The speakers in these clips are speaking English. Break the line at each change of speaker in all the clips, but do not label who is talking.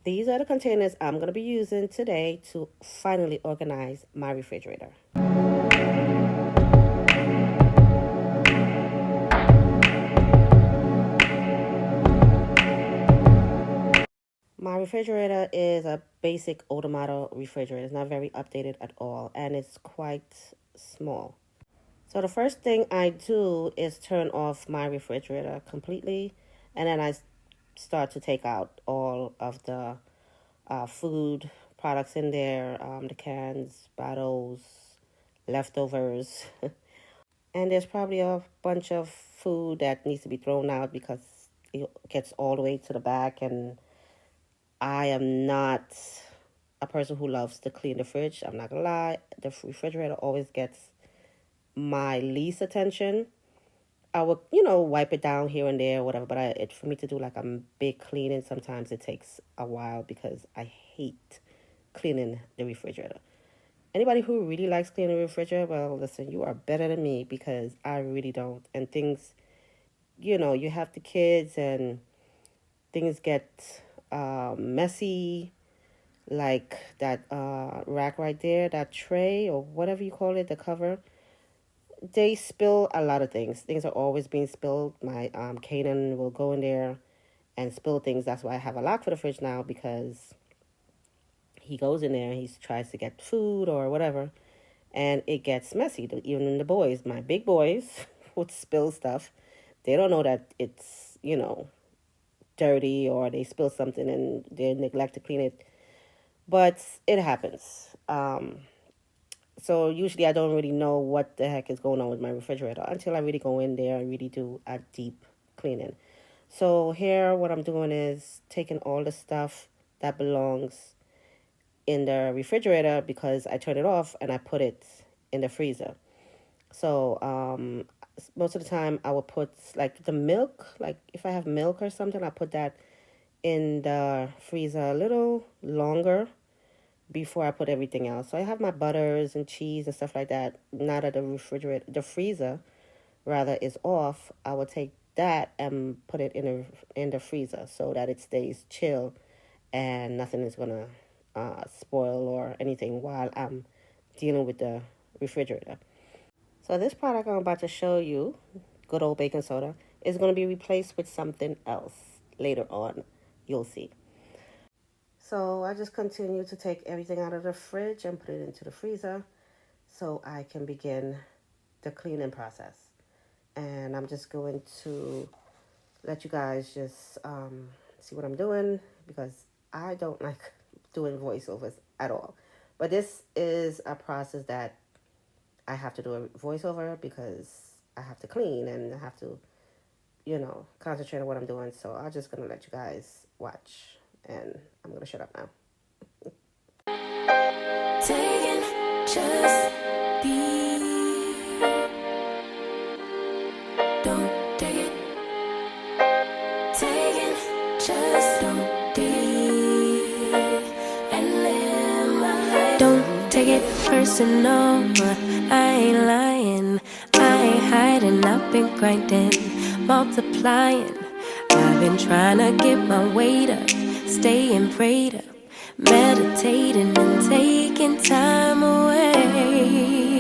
These are the containers I'm going to be using today to finally organize my refrigerator. My refrigerator is a basic older model refrigerator. It's not very updated at all, and it's quite small. So the first thing I do is turn off my refrigerator completely, and then I start to take out all of the food products in there, the cans, bottles, leftovers. And there's probably a bunch of food that needs to be thrown out because it gets all the way to the back. And I am not a person who loves to clean the fridge. I'm not gonna lie. The refrigerator always gets my least attention. I would, wipe it down here and there, whatever. But for me to do like a big cleaning, sometimes it takes a while because I hate cleaning the refrigerator. Anybody who really likes cleaning the refrigerator, well, listen, you are better than me because I really don't. And things, you have the kids and things get messy, like that rack right there, that tray or whatever you call it, the cover. They spill a lot of things. Things are always being spilled. My Kanan will go in there and spill things. That's why I have a lock for the fridge now, because he goes in there, he tries to get food or whatever, and it gets messy. Even the boys, my big boys, would spill stuff. They don't know that it's, dirty, or they spill something and they neglect to clean it. But it happens. So usually I don't really know what the heck is going on with my refrigerator until I really go in there and really do a deep cleaning. So here what I'm doing is taking all the stuff that belongs in the refrigerator, because I turn it off and I put it in the freezer. So most of the time I will put like the milk, like if I have milk or something, I put that in the freezer a little longer before I put everything else. So I have my butters and cheese and stuff like that. Now that the freezer rather is off, I will take that and put it in the freezer so that it stays chill and nothing is gonna spoil or anything while I'm dealing with the refrigerator. So this product I'm about to show you, good old baking soda, is going to be replaced with something else later on. You'll see. So I just continue to take everything out of the fridge and put it into the freezer so I can begin the cleaning process. And I'm just going to let you guys just see what I'm doing, because I don't like doing voiceovers at all. But this is a process that I have to do a voiceover because I have to clean and I have to, concentrate on what I'm doing. So I'm just going to let you guys watch, and I'm going to shut up now. Taking just be. Don't take it. Taking just don't be. And live my life. Don't take it personal. I ain't lying. I ain't hiding. I've been grinding, multiplying. I've been trying to get my weight up, staying prayed up, meditating and taking time away.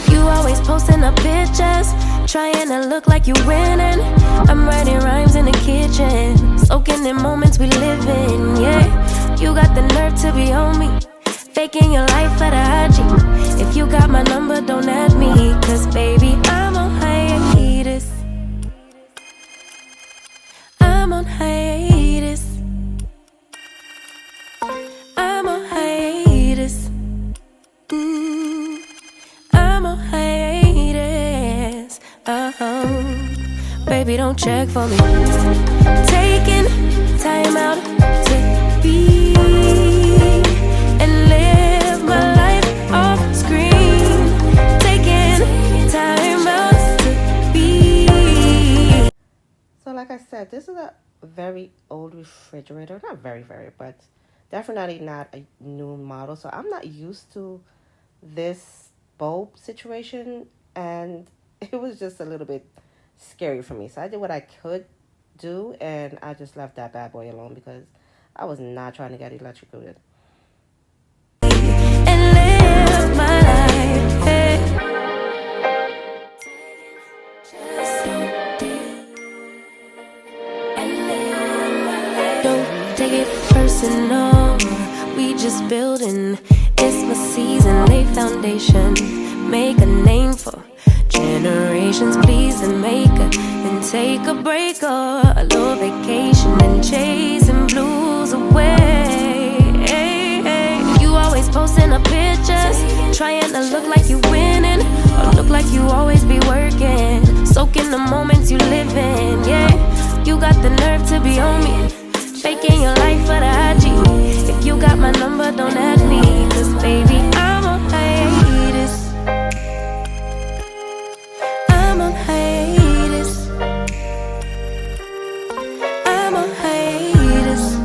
You always posting up pictures, trying to look like you winning. I'm writing rhymes in the kitchen, soaking in moments we live in. Yeah, you got the nerve to be on me, faking your life for the IG. If you got my number, don't add me, cause baby, I'm on hiatus. I'm on hiatus. I'm on hiatus. I'm on hiatus. Baby, don't check for me. Taking time out to be and live my life off screen. Taking time out to be. So like I said, this is a very old refrigerator. Not very, but definitely not a new model. So I'm not used to this bulb situation, and it was just a little bit scary for me. So I did what I could do, and I just left that bad boy alone because I was not trying to get electrocuted.
And live my life, hey. Don't take it personal. We just building. It's my season. Lay foundation. Make a name for generations. Please and make a and take a break or a little vacation and chasing blues away. Hey, hey. You always posting up pictures, trying to look like you winning or look like you always be working. Soaking the moments you live in, yeah. You got the nerve to be on me, faking your life for the IG. If you got my number, don't add me, cause baby, I'm on hiatus. I'm on hiatus. I'm on hiatus.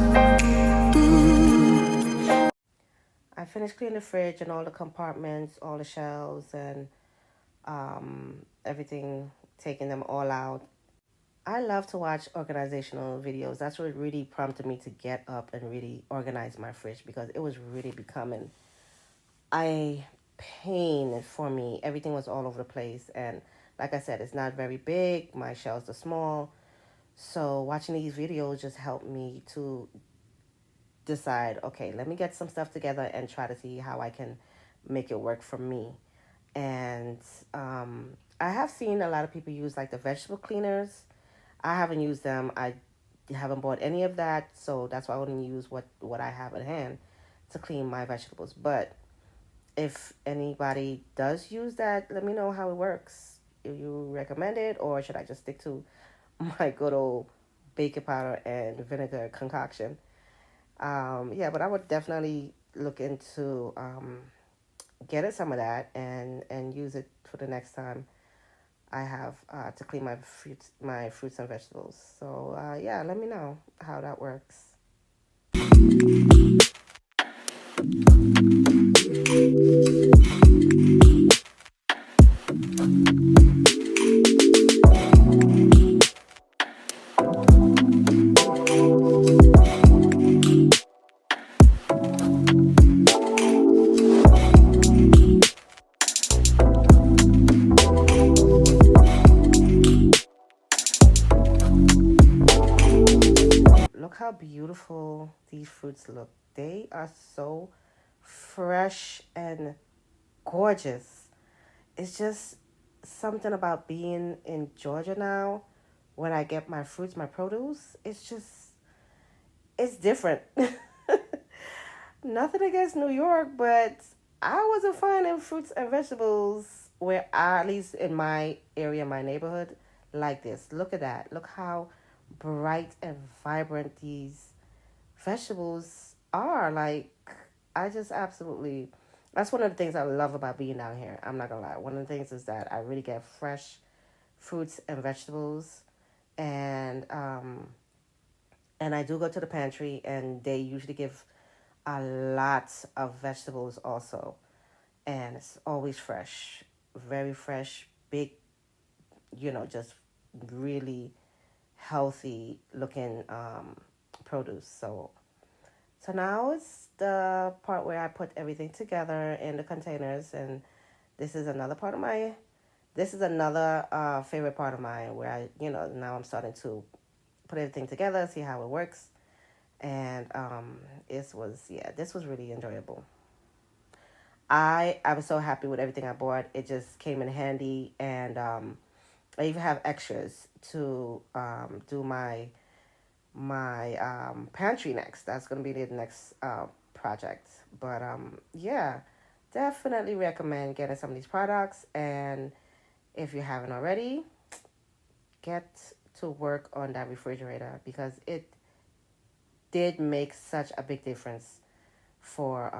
I finished cleaning the fridge and all the compartments, all the shelves, and everything, taking them all out. I love to watch organizational videos. That's what really prompted me to get up and really organize my fridge, because it was really becoming a pain for me. Everything was all over the place. And like I said, it's not very big. My shelves are small. So watching these videos just helped me to decide, okay, let me get some stuff together and try to see how I can make it work for me. And I have seen a lot of people use like the vegetable cleaners. I haven't used them. I haven't bought any of that, so that's why I only use what I have at hand to clean my vegetables. But if anybody does use that, let me know how it works. If you recommend it, or should I just stick to my good old baking powder and vinegar concoction? Yeah, but I would definitely look into getting some of that and use it for the next time I have to clean my fruits and vegetables. So yeah, let me know how that works. Look how beautiful these fruits look. They are so fresh and gorgeous. It's just something about being in Georgia now. When I get my fruits, my produce, it's different. Nothing against New York, but I wasn't finding fruits and vegetables where at least in my area, my neighborhood, like this. Look at that. Look how bright and vibrant these vegetables are. Like, I just absolutely, that's one of the things I love about being down here. I'm not gonna lie. One of the things is that I really get fresh fruits and vegetables, and I do go to the pantry, and they usually give a lot of vegetables also, and it's always fresh, very fresh, big, just really healthy looking produce. So now it's the part where I put everything together in the containers, and this is another part of my this is another favorite part of mine, where now I'm starting to put everything together, see how it works. And this was really enjoyable. I was so happy with everything I bought. It just came in handy, and I even have extras to do my pantry next. That's gonna be the next project. But yeah, definitely recommend getting some of these products. And if you haven't already, get to work on that refrigerator, because it did make such a big difference for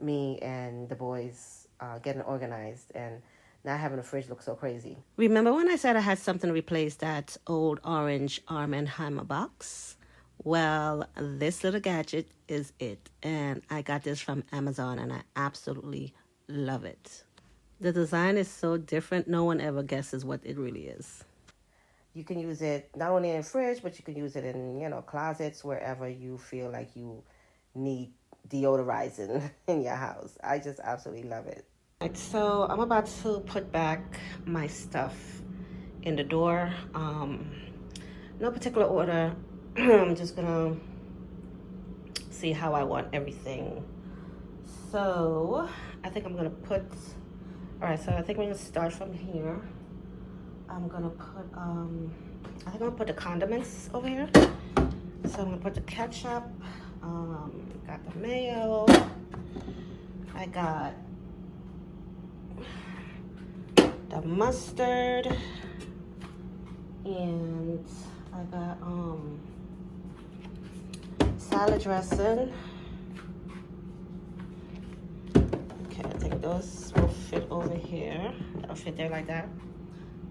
me and the boys getting organized and not having the fridge look so crazy. Remember when I said I had something to replace that old orange Arm& and Hammer box? Well, this little gadget is it, and I got this from Amazon, and I absolutely love it. The design is so different, no one ever guesses what it really is. You can use it not only in the fridge, but you can use it in, closets, wherever you feel like you need deodorizing in your house. I just absolutely love it. Right, so I'm about to put back my stuff in the door. No particular order. I'm just gonna see how I want everything. So I think I'm gonna put, all right, so I think we're gonna start from here. I'm gonna put, I think I'm gonna put the condiments over here. So I'm gonna put the ketchup, got the mayo, I got the mustard, and I got salad dressing. Okay, I think those will fit over here. That'll fit there like that.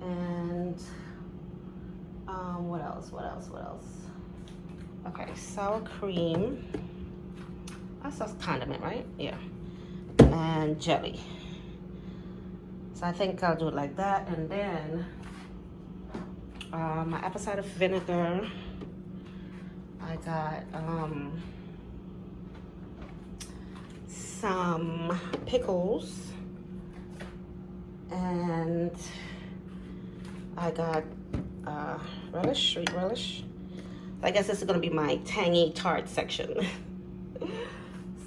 And what else? Okay, sour cream. That's a condiment, right? Yeah. And jelly. So I think I'll do it like that. And then my apple cider vinegar. I got some pickles. And I got relish, sweet relish. I guess this is gonna be my tangy tart section.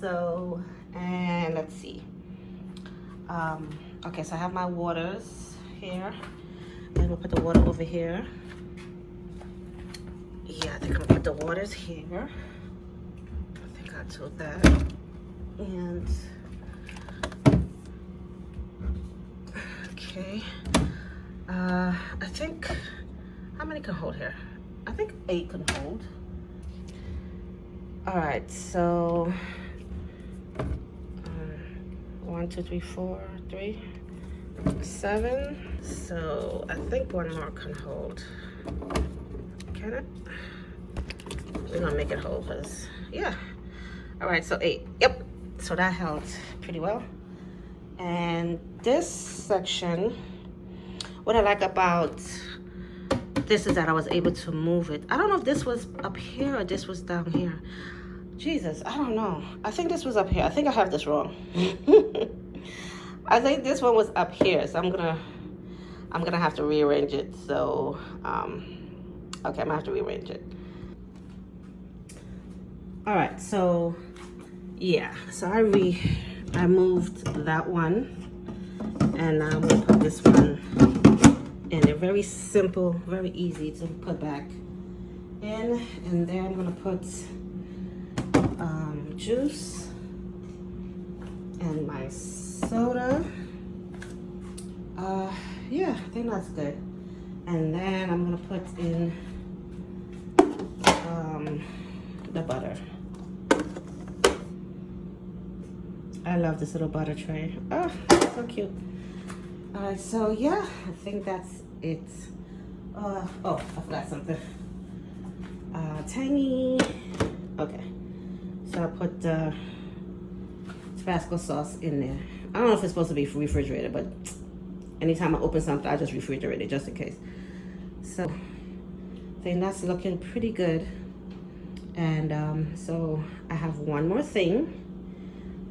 So, and let's see. Okay, so I have my waters here. And we'll put the water over here. Yeah, I think I'm gonna put the waters here. I think I'll do that. And, okay. I think, how many can hold here? I think 8 can hold. All right, so 1, 2, 3, 4, 3, 7. So I think 1 more can hold. Can it? We're gonna make it hold, cause yeah. All right, so 8. Yep. So that held pretty well. And this section, what I like about this is that I was able to move it. I don't know if this was up here or this was down here. Jesus, I don't know. I think this was up here. I think I have this wrong. I think this one was up here, so I'm gonna have to rearrange it. So, okay, I'm gonna have to rearrange it. All right, so yeah, so I moved that one, and now I'm gonna put this one in. They're very simple, very easy to put back in, and then I'm gonna put juice and my soda. Yeah, I think that's good. And then I'm gonna put in the butter. I love this little butter tray. Oh, so cute. All right, so yeah, I think that's it. Oh, I forgot something. Tangy. Okay, so I put the Tabasco sauce in there. I don't know if it's supposed to be refrigerated, but anytime I open something, I just refrigerate it just in case. So I think that's looking pretty good. And so I have one more thing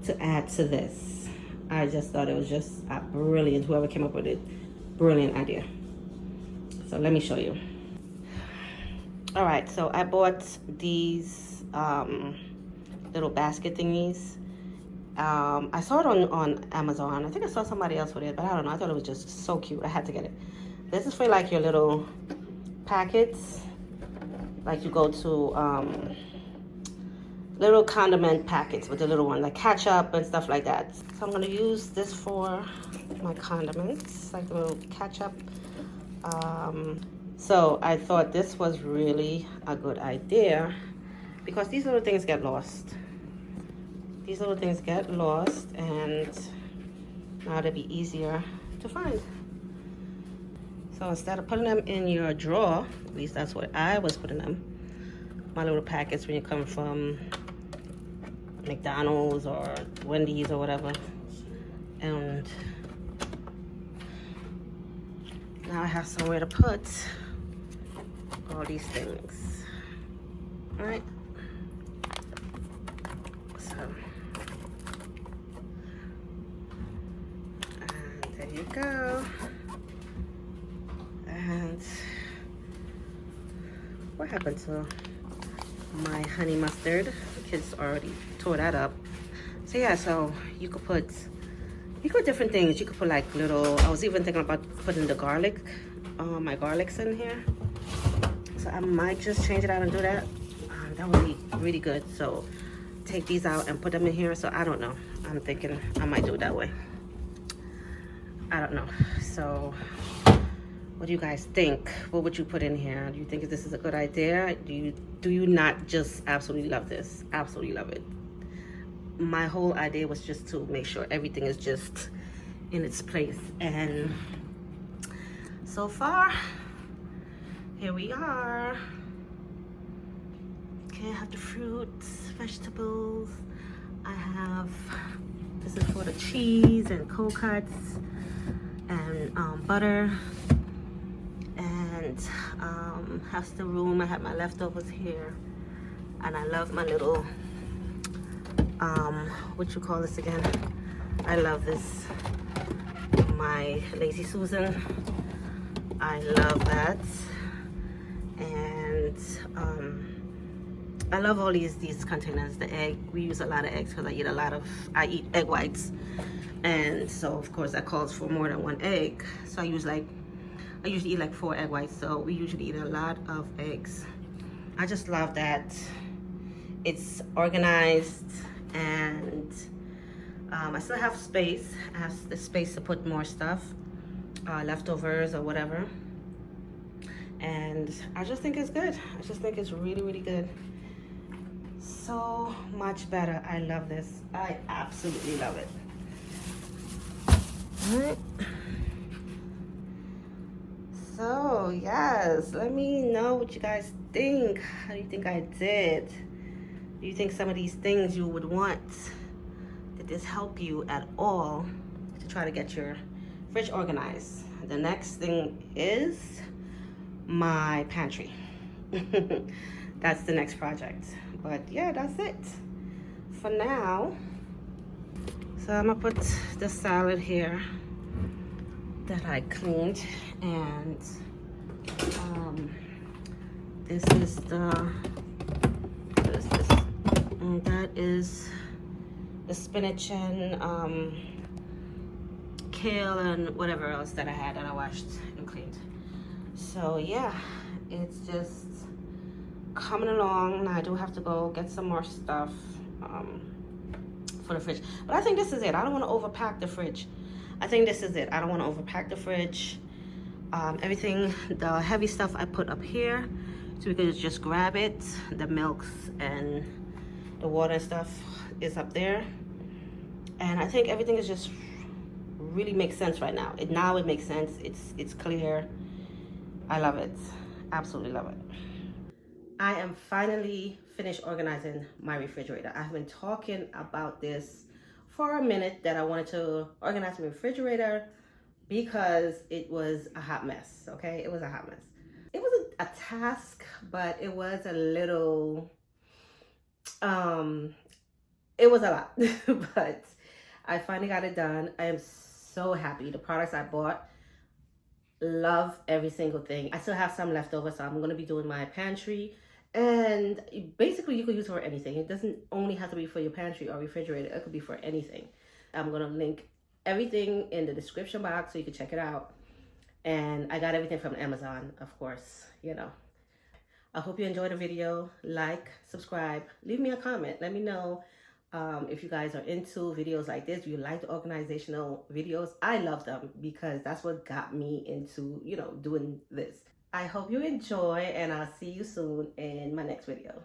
to add to this. I just thought it was just a brilliant, whoever came up with it, brilliant idea. So let me show you. All right, so I bought these little basket thingies. I saw it on Amazon. I think I saw somebody else with it, but I don't know. I thought it was just so cute. I had to get it. This is for like your little packets. Like you go to little condiment packets with the little one, like ketchup and stuff like that. So I'm gonna use this for my condiments, like a little ketchup. So I thought this was really a good idea because these little things get lost. These little things get lost, and now they'll be easier to find. So instead of putting them in your drawer, at least that's what I was putting them, my little packets when you come from McDonald's or Wendy's or whatever. And now I have somewhere to put all these things. All right. So, and there you go. And what happened to my honey mustard? The kids already tore that up. So yeah, so you could put different things. You could put like little, I was even thinking about putting the garlic, my garlics in here. So I might just change it out and do that. That would be really good. So take these out and put them in here. So I don't know. I'm thinking I might do it that way. I don't know. So what do you guys think? What would you put in here? Do you think this is a good idea? Do you not just absolutely love this? Absolutely love it. My whole idea was just to make sure everything is just in its place. And so far, here we are. Okay, I have the fruits, vegetables. I have, this is for the cheese and cold cuts and butter. And has the room. I have my leftovers here. And I love my little, what you call this again? I love this, my Lazy Susan. I love that. And I love all these containers. The egg, we use a lot of eggs because I eat egg whites. And so of course that calls for more than one egg. So I usually eat like 4 egg whites. So we usually eat a lot of eggs. I just love that it's organized, and I still have space. I have the space to put more stuff, leftovers or whatever. And I just think it's good. I just think it's really, really good. So much better. I love this. I absolutely love it. All right. So yes, let me know what you guys think. How do you think I did? Do you think some of these things you would want? Did this help you at all to try to get your fridge organized? The next thing is my pantry. That's the next project. But yeah, that's it for now. So I'm gonna put the salad here that I cleaned, and this is what is this? And that is the spinach and kale and whatever else that I had that I washed and cleaned. So yeah, it's just coming along. Now I do have to go get some more stuff for the fridge, but I think this is it. I don't want to overpack the fridge. I think this is it. I don't want to overpack the fridge. Everything, the heavy stuff I put up here, so we could just grab it. The milks and the water and stuff is up there. And I think everything is just really makes sense right now. It makes sense. It's clear. I love it. Absolutely love it. I am finally finished organizing my refrigerator. I've been talking about this for a minute, that I wanted to organize my refrigerator because it was a hot mess, okay? It was a hot mess. It was a task, but it was a little, it was a lot, but I finally got it done. I am so happy. The products I bought, love every single thing. I still have some left over, so I'm gonna be doing my pantry. And basically you could use it for anything. It doesn't only have to be for your pantry or refrigerator. It could be for anything. I'm gonna link everything in the description box so you can check it out. And I got everything from Amazon, of course, you know. I hope you enjoyed the video. Like, subscribe, leave me a comment. Let me know if you guys are into videos like this. You like the organizational videos. I love them because that's what got me into, you know, doing this. I hope you enjoy, and I'll see you soon in my next video.